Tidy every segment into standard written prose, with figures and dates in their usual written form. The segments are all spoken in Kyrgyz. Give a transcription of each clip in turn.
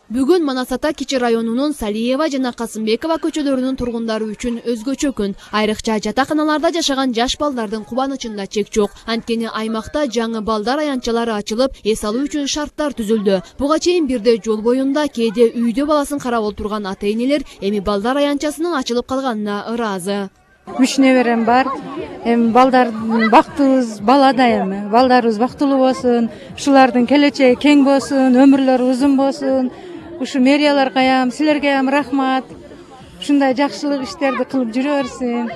Бүгүн Манас-Ата Кичи районунун Салиева жана Касымбекова көчөлөрүнүн тургундары үчүн өзгөчө күн. Айрыкча жатаканаларда жашаган жаш балдардын кубанычында чек жок. Анткени аймакта жаңы балдар аянтчалары ачылып, эс алуу үчүн шарттар түзүлдү. Буга чейин бирде жол боюнда, кээде үйдө баласын карап отурган ата-энелер эми балдар аянтчасынын ачылып калганына ыраазы. 3 неберем бар. Балдар бактыбыз балада эми. Балдарыбыз бактылуу болсун, ушулардын келечеги кең болсун, өмүрлөрү узун болсун. Ушу мэрияларга ям, силерге ям рахмат. Ушундай жакшылык иштерди кылып жүрө берсин.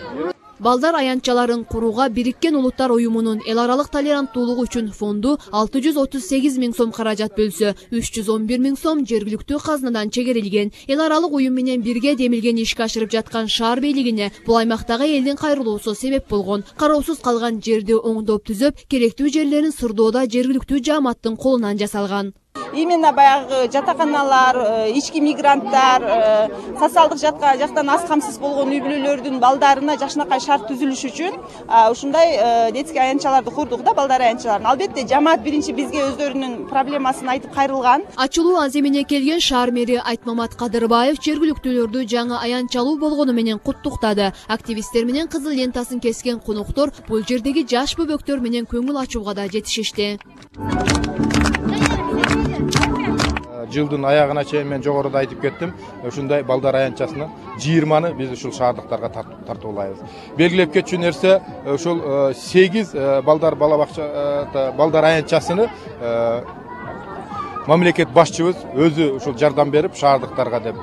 Балдар аянтчаларын курууга Бириккен Улуттар уюмунун эл аралык толеранттуулук үчүн фонду 638 000 сом каражат бөлсө, 311 000 сом жергиликтүү казнадан чегерилген. Эл аралык уюм менен бирге демилген ишке ашырып жаткан шаар бийлигине бул аймактагы элдин кайрылуусу себеп болгон. Кароосуз калган жерди оңдоп түзөп, керектүү жерлерин сырдоодо жергиликтүү жааматтын колунан жасалган. Именно баягы жатаканалар, ички мигранттар, социалдык жактан аз камсыз болгон үй бүлөлөрдүн балдарына жакшынакай шарт түзүлүш үчүн ушундай детский аянтчаларды курдук да, балдар аянтчаларын. Албетте жамаат биринчи бизге өздөрүнүн проблемасын айтып кайрылган. Ачылуу аземине келген шаар мэри Айтмамат Кадырбаев жергиликтүүлөрдү жаңы аянтчалуу болгону менен куттуктады. Активисттер менен кызыл лентасын кескен конуктор бул жердеги жаш бөбөктөр менен көңүл ачууга да жетишишти. Жылдын аягына чейин мен жогоруда айтып кеттим. Ушундай балдар аянтчасынын 20-ны биз ушул шаардыктарга тартуулайбыз. Белгилеп кетчү нерсе ушул 8 балдар балабакча балдар аянтчасыны мамлекет башчыбыз өзү ушул жардам берип шаардыктарга деп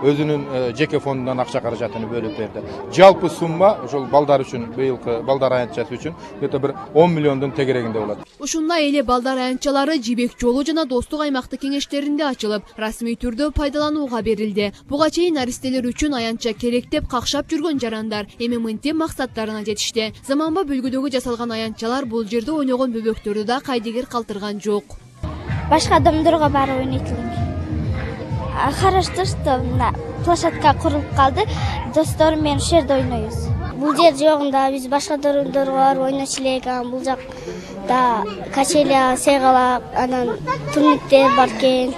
өзүнүн жеке фондунан акча каражатын бөлүп берди. Жалпы сумма ушул балдар үчүн, быйылкы балдар аянтчасы үчүн где-то бир 10 миллиондун тегерегинде болот. Ушундай эле балдар аянтчалары Жибек жолу жана Достук аймактык кеңештеринде ачылып, расмий түрдө пайдаланууга берилди. Буга чейин аристелер үчүн аянтча керек деп какшап жүргөн жарандар эми мынтип максаттарына жетишти. Заманба бүлгүдөгү жасалган аянтчалар бул жерде ойногон бөбөктөрдү да кайдыгер калтырган жок. Башка адамдарга барып ойнойт. Хорошо, что площадка курулуп калды. Досторум менен ушул жерде ойнойбуз. Бул жер жогунда биз башка дордорго барып ойночу элек, бул жакта качеля, сейгала, анан турниктер бар экен.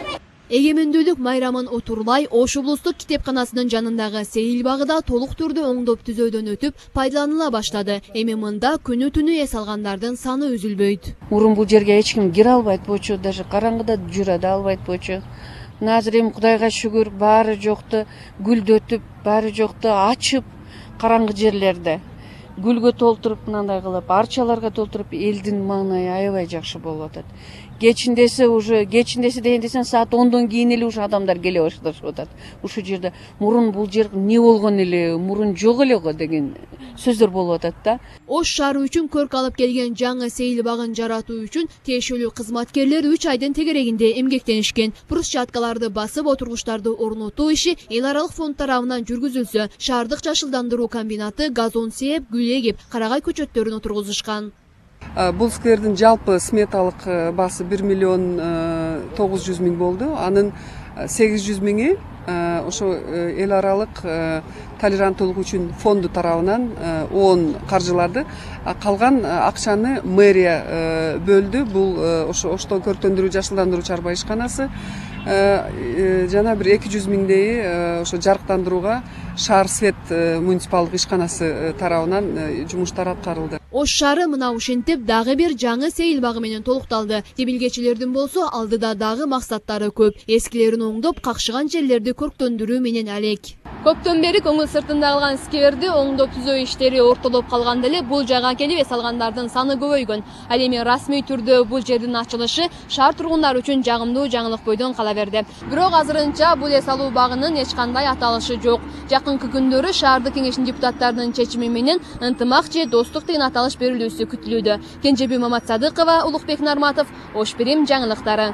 Эгемендүүлүк майрамын Отурлай Ош облустук китепканасынын жанындагы сейил багыда толук түрдө оңдоп түзөөдөн өтүп, пайдаланыла баштады. Эми мында күнү түнү эс алгандардын саны үзүлбөйт. Мурун бул жерге эч ким кире албайт болчу, даже караңгыда жүрө да албайт болчу. Азыр эми Кудайга шүгүр, баары жокту гүлдөтүп, баары жокту ачып, караңгы жерлерде гүлгө толтуруп, мындай кылып, арчаларга толтуруп, элдин маанайы аябай жакшы болуп атат. Кечиндеси дегендесен саат 10дон кийин эле ушу адамдар келе башташып атат. Ушу жерде мурун бул жер эмне болгон эле, мурун жок эле го деген сөздөр болуп атат да. Ош шаары үчүн көрк алып келген жаңы сейил багын жаратуу үчүн тиешелүү кызматкерлер 3 айдын тегерегинде эмгектенишкен. Брусчаткаларды басып, отургучтарды орнотуу иши эл аралык фонд тарабынан жүргүзүлсө, шаардык жашылдандыруу комбинаты газон сээп, гүл эгип, карагай көчөттөрүн отургузушкан. Бул сквердин жалпы сметалык баасы 1 миллион 900 000 болду. Анын 800 000-и ошо эл аралык толеранттуулук үчүн фонду тарабынан ООН каржылады. Калган акчаны мэрия бөлдү. Бул ошто көрктөндүрүү жашылдандыруу чарба ишканасы жана бир 200 000-дей ошо жарыктандырууга шаар свет муниципалдык ишканасы тарабынан жумуштар аткарылды. Ош шаары мына ушинтип дагы бир жаңы сейил багы менен толукталды. Демилгечилердин болсо алдыда дагы максаттары көп. Эскилерин оңдоп, какшыган жерлерди көрктөндүрүү менен алек. Көптөн бери көңүл сыртында калган скверди оңдоп түзөө иштери ортолоп калганда эле бул жайга келип эс алгандардын саны көбөйгөн. Ал эми расмий түрдө бул жердин ачылышы шаар тургундары үчүн жагымдуу жаңылык бойдон кала берди. Бирок азырынча бул эс алуу багынын эч кандай аталышы жок. Жакынкы күндөрү шаардык кеңештин депутаттарынын чечими менен ынтымак же достук деген аталыш берилүүсү күтүлүүдө. Кенжебүй Маматсадыкова, Улукбек Нарматов, Ош Бирим жаңылыктары.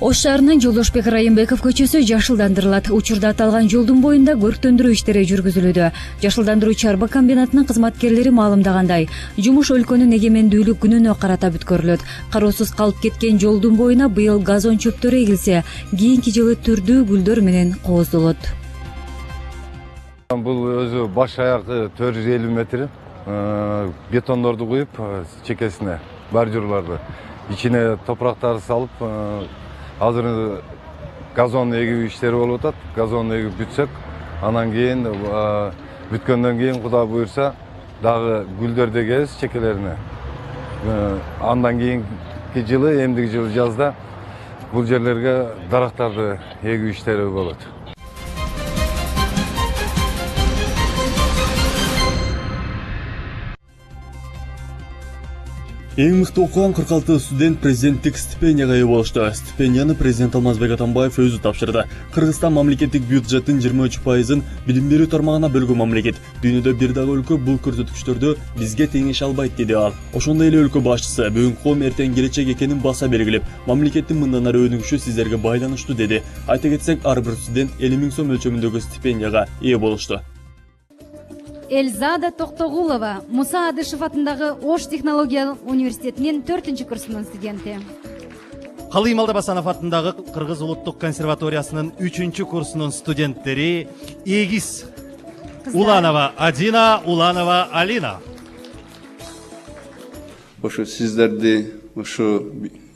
Ош шаарынын Жолдошбек Райымбеков көчөсү жашылдандырылат. Учурда аталган жолдун боюнда көрктөндүрүү иштери жүргүзүлүүдө. Жашылдандыруу чарба комбинатынын кызматкерлери маалымдагандай, жумуш өлкөнүн эгемендүүлүк күнүнө карата бүткөрүлөт. Кароосуз калып кеткен жолдун боюна быйыл газон чөптөрү эгилсе, кийинки жылы түрдүү гүлдөр менен кооздолот. Бул өзү баш аягы 450 метр. бетондорду куюп чекесине бордюрларды ичине топурактарды салып азыр газон эгүү иштери болуп атат. Газон эгүү бүтсөк, анан кийин бүткөндөн кийин Кудай буйрса дагы гүлдөрдү эгебиз чекелерине. Андан кийинки жылы, эмдиги жылы жазда бул жерлерге дарактарды эгүү иштери болот. Эң мыкты окуган 46 студент президенттик стипендияга ээ болушту. Стипендияны президент Алмазбек Атамбаев өзү тапшырды. Кыргызстан мамлекеттик бюджеттин 23%-ын билим берүү тармагына бөлгөн мамлекет. Дүйнөдө бир дагы өлкө бул көрсөткүчтөрдө бизге теңеше албайт деди ал. Ошондой эле өлкө башчысы бүгүнкү коом эртең келечек экенин баса белгилеп, мамлекеттин мындан ары өнүгүшү сиздерге байланыштуу деди. Айта кетсек, ар бир студент 50 000 сом өлчөмүндөгү стипендияга ээ болушту. Эльзада Токтогулова, Муса Адышев атындагы Ош технологиялык университетинин 4-курсунун студенти. Калый Малдабасанов атындагы Кыргыз улуттук консерваториясынын 3-курсунун студенттери Эгиз Уланова Адина, Уланова Алина. Ошо сиздерди ушу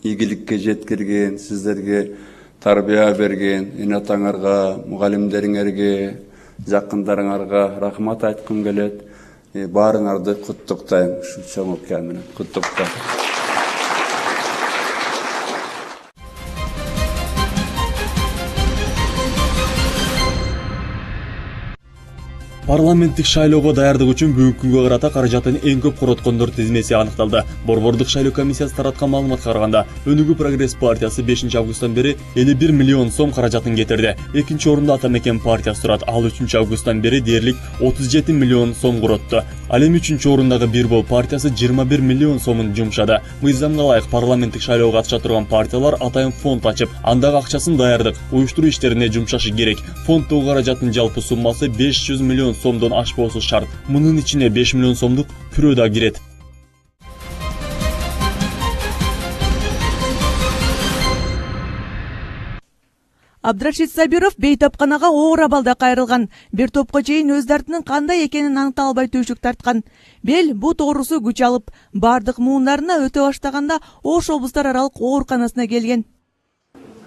ийгиликке жеткирген, сиздерге тарбия берген эне атаңарга, мугалимдериңерге, жакындарыңарга рахмат айткым келет. Баарыңарды куттуктайм. Ушу чоң окуя менен куттуктайм. Парламенттик шайлоого даярдык үчүн бүгүнкү күнгө карата каражатын эң көп короткондор тизмеси аныкталды. Борбордук шайлоо комиссиясы тараткан маалыматка караганда, Өнүгүү Прогресс партиясы 5 августтан бери 51 миллион сом каражатын кетирди. Экинчи орунда Ата Мекен партиясы турат. Ал 3 августтан бери дээрлик 37 миллион сом коротту. Ал эми 3 орундагы Бир Бол партиясы 21 миллион сомун жумшады. Мыйзамга ылайык парламенттик шайлоого катыша турган партиялар атайын фонд ачып, андагы акчасын даярдык, уюштуруу иштерине жумшашы керек. Фонддогу каражаттын жалпы суммасы 500 миллион сомдон ашпоосу шарт. Мунун ичине 5 миллион сомдук пүрөө да кирет. Абдрашид Сабиров бейтапканага оор абалда кайрылган. Бир топко чейин өз дартынын кандай экенин аныктала албай түйшүк тарткан. Бел бут оорусу күч алып, бардык муундарына өтө баштаганда Ош облустар аралык ооруканасына келген.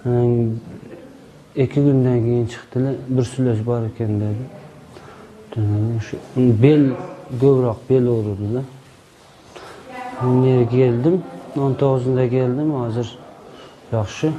2 күндөн кийин чыкты эле, бүрсүлөз бар экен деди. Bel көбүрөөк bel ооруду да. Мен келдим, 19-да келдим, азыр жакшы.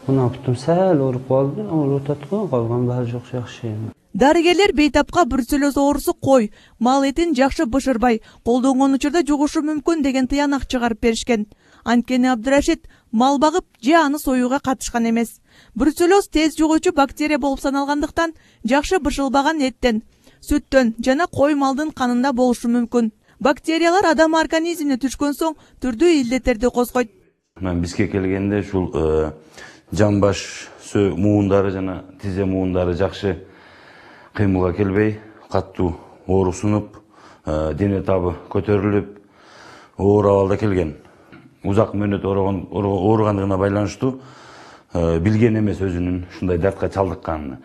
Мына бутум сәл ооруп калды, ооруп атат го, калган баары жок, жакшы. Дарыгерлер бейтапка бүрсүлөз оорусу кой, мал этин жакшы бышырбай, колдонгон учурда жугушу мүмкүн деген тыянак чыгарып беришкен. Анткени Абдрашид мал багып же аны союуга катышкан эмес. Бруцеллез тез жугуучу бактерия болуп саналгандыктан жакшы бышылбаган эттен, сүттөн жана кой малдын канында болушу мүмкүн. Бактериялар адам организмине түшкөн соң түрдүү илдеттерди козгойт. Бизге келгенде ушул жамбаш муундары жана тизе муундары жакшы кыймылга келбей, каттуу оорусунуп, дене табы көтөрүлүп, оор абалда келген. Узак мөөнөт ооругандыгына байланыштуу билген эмес өзүнүн ушундай дартка чалдыкканын.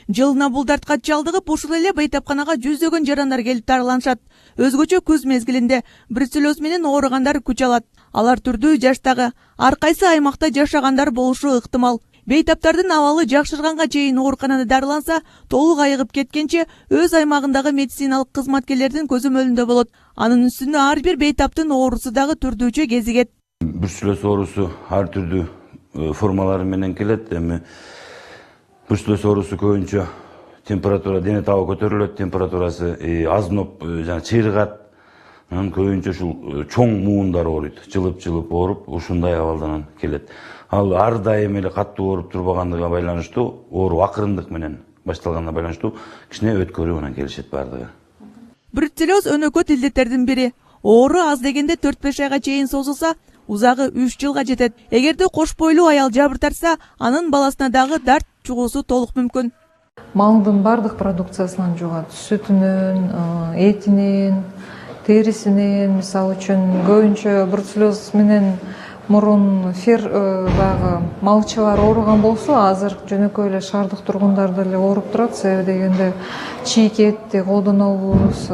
Жылына бул дартка чалдыгып, ушул эле бейтапканага жүздөгөн жарандар келип дарыланышат. Өзгөчө күз мезгилинде бруцеллез менен ооругандар күч алат. Алар түрдүү жаштагы, ар кайсы аймакта жашагандар болушу ыктымал. Бейтаптардын абалы жакшырганга чейин ооруканада дарыланса, толук айыгып кеткенче өз аймагындагы медициналык кызматкерлердин көзөмөлүндө болот. Анын үстүнө ар бир бейтаптын оорусу дагы түрдүүчө кезигет. Бруцеллез оорусу ар түрдүү формалары менен келет. Эми бруцеллез оорусу көбүнчө температура, дене табы көтөрүлөт, температурасы азноп жана чыйрыгат. Анан көбүнчө ушул чоң муундар ооруйт, жылып ооруп, ушундай абалдан келет. Ал ар дайым эле каттуу ооруп турбагандыгына байланыштуу, оору акырындык менен башталганына байланыштуу кичине өткөрүп анан келишет бардыгы. Бруцеллез өнөкөт илдеттердин бири. Оору аз дегенде 4-5 айга чейин созулса, узагы 3 жылга жетет. Эгерде кош бойлуу аял жабыр тартса, анын баласына дагы дарт чугуусу толук мүмкүн. Малдын бардык продукциясынан жугат, сүтүнөн, этинен, терисинен, мисалы үчүн көбүнчө бруцеллез менен мурун багы малчылар ооруган болсо, азыр жөнөкөй эле шаардык тургундар деле ооруп турат. Себеби дегенде чийик этти колдонобуз,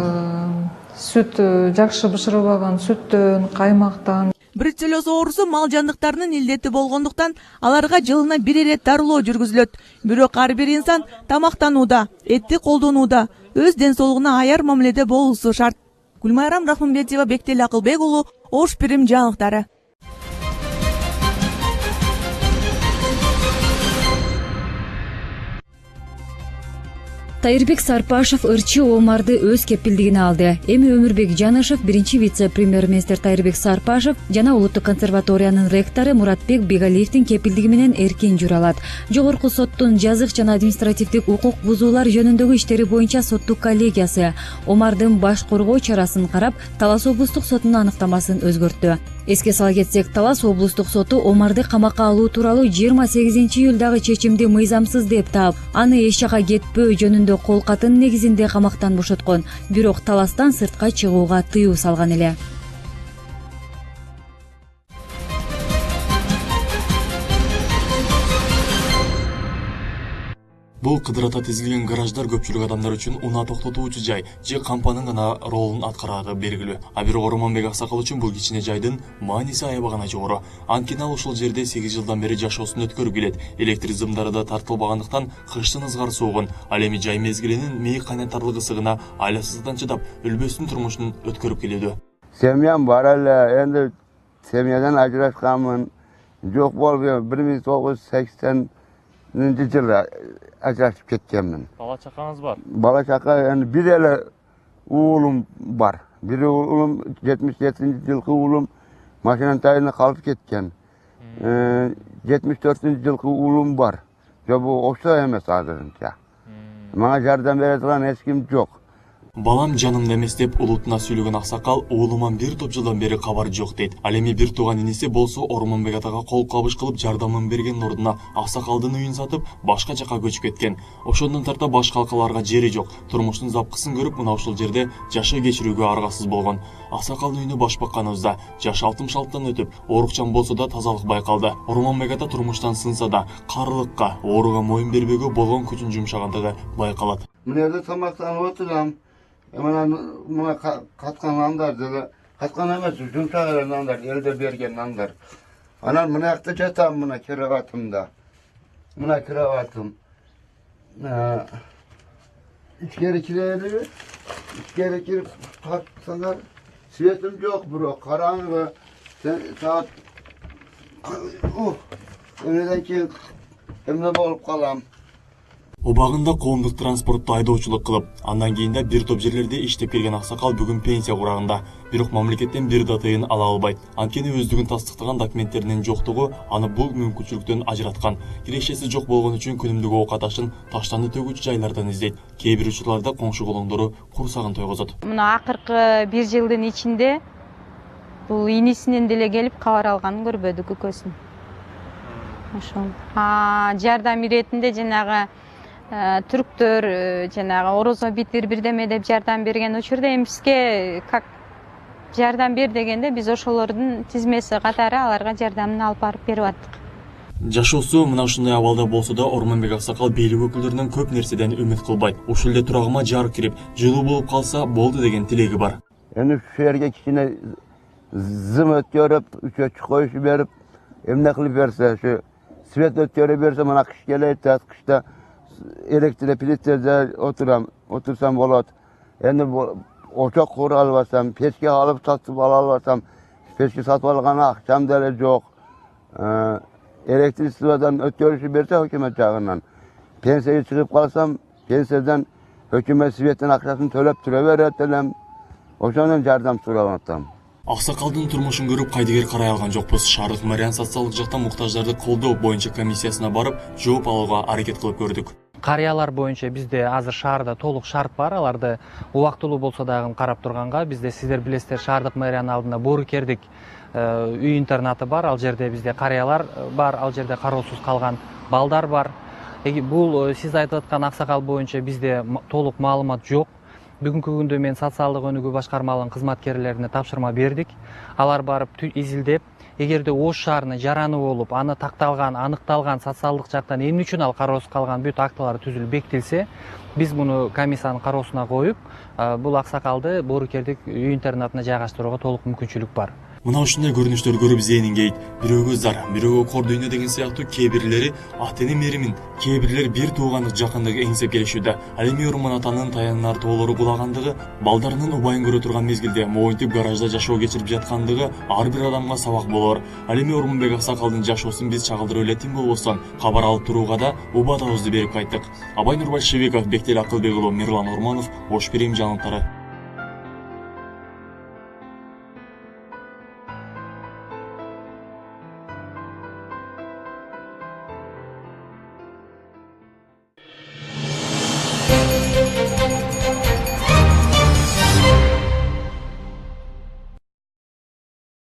сүт жакшы бышырылбаган сүттөн, каймактан. Бруцеллез оорусу мал жандыктарынын илдети болгондуктан аларга жылына бир ирет дарылоо жүргүзүлөт. Бирок ар бир инсан тамактанууда, этти колдонууда, өз ден соолугуна аяр мамиледе болуусу шарт. Гүлмайрам Рахманбетова, Бектел Акылбек уулу, Ош Пирим жаңылыктары. Тайырбек Сарпашев ырчы Омарды өз кепилдигине алды. Эми Өмүрбек Жанышев, биринчи вице-премьер-министр Тайырбек Сарпашев жана Улуттук консерваториянын ректору Муратбек Бегалиевдин кепилдиги менен эркин жүралат. Жогорку соттун жазык жана административдик укук бузуулар жөнүндөгү иштери боюнча соттук коллегиясы Омардын баш коргоо чарасын карап, Талас облустук сотунун аныктамасын өзгөрттү. Эске сала кетсек, Талас облустук соту Омарды камакка алуу тууралуу 28-июлдагы чечимди мыйзамсыз деп таап, аны эч жака кетпөө жөнүндө кол катын негизинде камактан бошоткон, бирок Таластан сыртка чыгууга тыюу салган эле. Бул кыдырата тизилген гараждар көпчүлүк адамдар үчүн унаа токтотуучу жай же кампанын гана ролун аткарары белгилүү. А бирок Ормонбек Аксакал үчүн бул кичине жайдын мааниси аябай гана жогору. Анткени ал ушул жерде 8 жылдан бери жашоосун өткөрүп келет. Электр зымдары да тартылбагандыктан кыштын ызгар соогун, ал эми жай мезгилинин мейи кайнатарлык ысыгына айласыздан чыдап, үлбөстүн турмушун өткөрүп келүүдө. Семьям бар эле, энди семьядан ажырашканмын. Жок болуп 1980 жылы ажырашып кеткенмин. Бала чакаңыз бар? Бала чака эми бир эле уулум бар. Бир уулум 77-жылкы уулум машинанын тайына калып кеткен. 74-жылкы уулум бар. Жобу окшо эмес азырынча. Мага жардам бере турган эч ким жок. Балам жанымда эмес деп улутуна сүйлөгөн Аксакал уулуман бир топ жылдан бери кабар жок дейт. Ал эми бир тууган иниси болсо Ормонбек атага кол кабыш кылып жардамын берген ордуна Аксакалдын үйүн сатып башка жака көчүп кеткен. Ошондон тарта башка алкаларга жери жок. Турмуштун запкысын көрүп мына ушул жерде жашоо кечирүүгө аргасыз болгон. Аксакалдын үйүнө баш бакканыбызда жаш 66-тан өтүп, оорукчан болсо да тазалык байкалды. Ормонбек ата турмуштан сынса да карылыкка, ооруга моюн бербөөгө болгон күчүн жумшагандыгы байкалат. Мен жерде тамактанып отурам. Мына каткан нандар, каткан эмес, жумшак нандар, элде берген нандар. Анан мына жакта жатам, мына кроватымда. Мына кроватым. Ичкери кирели, ичкери кирип тартсаңар, светим жок, бирок караңгы. Саат эмнеден кийин эмне болуп калам. Убагында коомдук транспортто айдоочулук кылып, андан кийин да бир топ жерлерде иштеп келген Аксакал бүгүн пенсия курагында. Бирок мамлекеттен бир да тыйын ала албайт. Анткени өздүгүн тастыктаган документтеринин жоктугу аны бул мүмкүнчүлүктөн ажыраткан. Кирешеси жок болгон үчүн күнүмдүк ок аташын таштанды төгүүчү жайлардан издейт. Кээ бир учурларда коңшу колоңдору курсагын тойгозот. Мына акыркы бир жылдын ичинде бул инисинен деле келип кабар алганын көрбөдүк көкөсүн. Ошол. Жардам иретинде жанагы түрктөр жанагы орозо битир бирдеме деп жардам берген учурда эми бизге как жардам бер дегенде биз ошолордун тизмеси катары аларга жардамын алып барып берип аттык. Жашоосу мына ушундай абалда болсо да Ормонбек Аксакал бийлик өкүлдөрүнөн көп нерседен үмүт кылбайт. Ушул эле турагыма жар кирип, жылуу болуп калса болду деген тилеги бар. Эми ушул жерге кичине зым өткөрүп, үчөчү коюшу берип, эмне кылып берсе, ушу свет өткөрүп берсе, мына кыш келет, кышта электроплиттерде отурсам болот. Эми очок кура албасам, печке алып сатып ала албасам, печке сатып алган акчам деле жок. Электричестводон өткөрүшү берсе өкмөт жагынан. Пенсияга чыгып калсам, пенсиядан өкмөт светтин акчасын төлөп тура берет элем. Ошондон жардам сурап атам. Аксакалдын турмушун көрүп кайдыгер карай алган жокпуз. Шаардык мэриянын социалдык жактан муктаждарды колдоо боюнча комиссиясына барып, жооп алууга аракет кылып көрдүк. Карыялар боюнча бизде азыр шаарда толук шарт бар, аларды убактылуу болсо дагы карап турганга. Бизде сиздер билесиздер, шаардык мэриянын алдында Боорукердик үй интернаты бар, ал жерде бизде карыялар бар, ал жерде кароосуз калган балдар бар. Бул сиз айтып аткан Аксакал боюнча бизде толук маалымат жок. Бүгүнкү күндө мен социалдык өнүгүү башкармалыгынын кызматкерлерине тапшырма бердик. Алар барып изилдеп, эгерде Ош шаарына жараны болуп, аны такталган, аныкталган социалдык жактан эмне үчүн ал кароосуз калган бүт актылар түзүлүп бекитилсе, биз муну комиссиянын кароосуна коюп бул аксакалды боорукердик үй интернатына жайгаштырууга толук мүмкүнчүлүк бар. Мына ушундай көрүнүштөр көрүп зээнингейт. Бирөөгө зар, бирөөгө кор дүйнө деген сыяктуу кээ бирлери ата-эне меримин, кээ бирлери бир туугандык жакындыгы эңсеп келишүүдө. Ал эми Орман атанын таянар тоолору булагандыгы, балдарынын убайын көрө турган мезгилде моюнтуп гаражда жашоо кечирип жаткандыгы ар бир адамга сабак болор. Ал эми Ормонбек аксакалдын жашоосун биз чагылдырып эле тим болбостон кабар алып турууга да убадабызды берип кайттык. Абай Нурбашевиков, Бектел Акылбек уулу, Мирлан Орманов, Ош Бирим жаңылыктары.